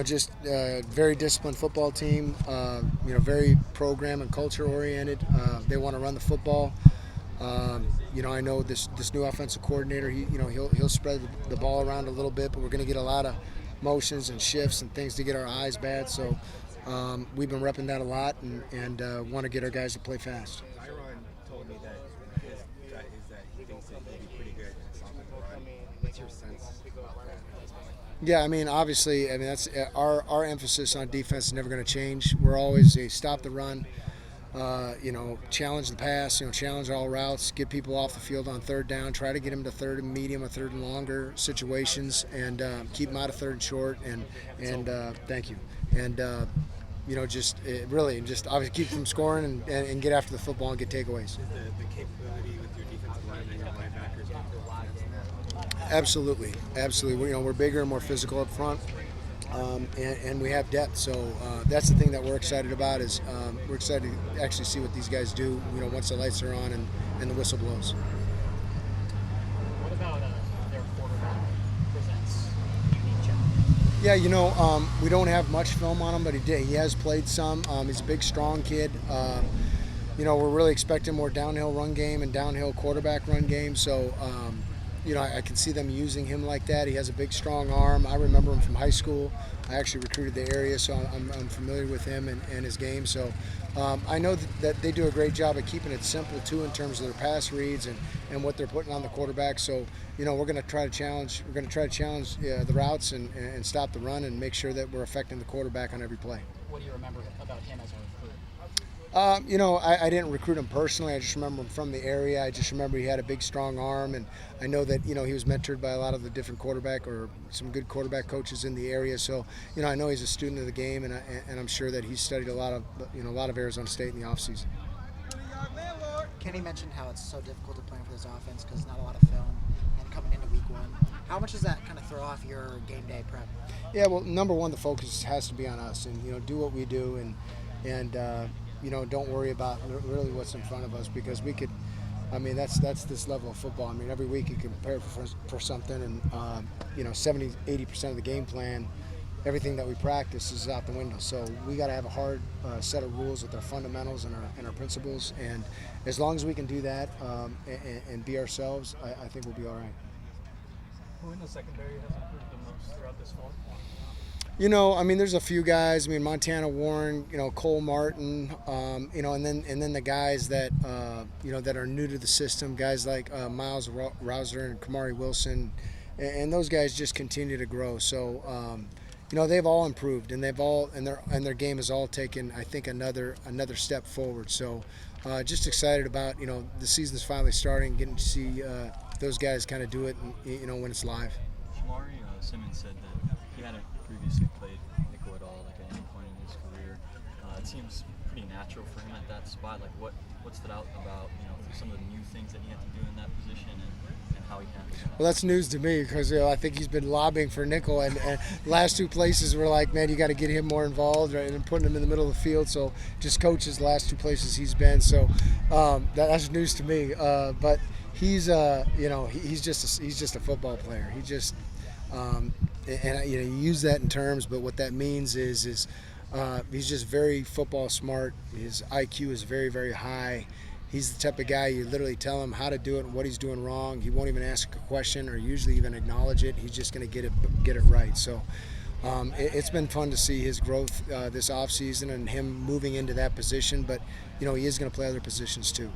Just a very disciplined football team. Very program and culture oriented. They want to run the football. I know this new offensive coordinator. He'll spread the ball around a little bit, but we're going to get a lot of motions and shifts and things to get our eyes bad. So we've been repping that a lot and want to get our guys to play fast. Byron told me that his gut is that he thinks that he'll be pretty good at stopping the run. What's your sense about that? Yeah, obviously, that's our emphasis on defense is never going to change. We're always a stop the run, challenge the pass, challenge all routes, get people off the field on third down, try to get them to third and medium or third and longer situations, and keep them out of third and short. And thank you. And just obviously keep them scoring and get after the football and get takeaways. Is the capability with your defensive line and your linebackers going to feel live in that? Absolutely. We're bigger and more physical up front, and we have depth. So that's the thing that we're excited about. Is we're excited to actually see what these guys do. Once the lights are on and the whistle blows. What about their quarterback presents unique challenge? Yeah, we don't have much film on him, but he has played some. He's a big, strong kid. We're really expecting more downhill run game and downhill quarterback run game. So. I can see them using him like that. He has a big, strong arm. I remember him from high school. I actually recruited the area, so I'm familiar with him and his game. So I know that they do a great job of keeping it simple, too, in terms of their pass reads and what they're putting on the quarterback. So, we're going to try to challenge. We're going to try to challenge the routes and stop the run and make sure that we're affecting the quarterback on every play. What do you remember about him as a recruit? I didn't recruit him personally. I just remember him from the area. I just remember he had a big, strong arm, and I know that he was mentored by a lot of the different quarterback or some good quarterback coaches in the area. So I know he's a student of the game, and I'm sure that he's studied a lot of Arizona State in the offseason. Kenny mentioned how it's so difficult to plan for this offense because not a lot of film and coming into week one. How much does that kind of throw off your game day prep? Yeah, well, number one, the focus has to be on us, and do what we do, and don't worry about really what's in front of us, because we could. That's this level of football. Every week you can prepare for something, and 70, 80% of the game plan, everything that we practice is out the window. So we got to have a hard set of rules with our fundamentals and our principles, and as long as we can do that and be ourselves, I think we'll be all right. Who in the secondary has improved the most throughout this fall? There's a few guys. Montana Warren, Cole Martin, and then the guys that, that are new to the system, guys like Miles Rouser and Kamari Wilson, and those guys just continue to grow. So, they've all improved, and they've all and their game has all taken, I think, another step forward. So, just excited about the season's finally starting, getting to see those guys kind of do it, when it's live. Shamari Simmons said that he hadn't previously played nickel at all, at any point in his career. It seems pretty natural for him at that spot. What stood out about some of the new things that he had to do in that position and how he handled it? Well, that's news to me, because I think he's been lobbying for nickel, and last two places were like, man, you got to get him more involved, right, and putting him in the middle of the field. So just coaches the last two places he's been. So that's news to me. But he's he's just a football player. He just you use that in terms, but what that means is he's just very football smart. His IQ is very, very high. He's the type of guy you literally tell him how to do it and what he's doing wrong. He won't even ask a question or usually even acknowledge it. He's just going to get it right. So it's been fun to see his growth this offseason and him moving into that position. But he is going to play other positions too.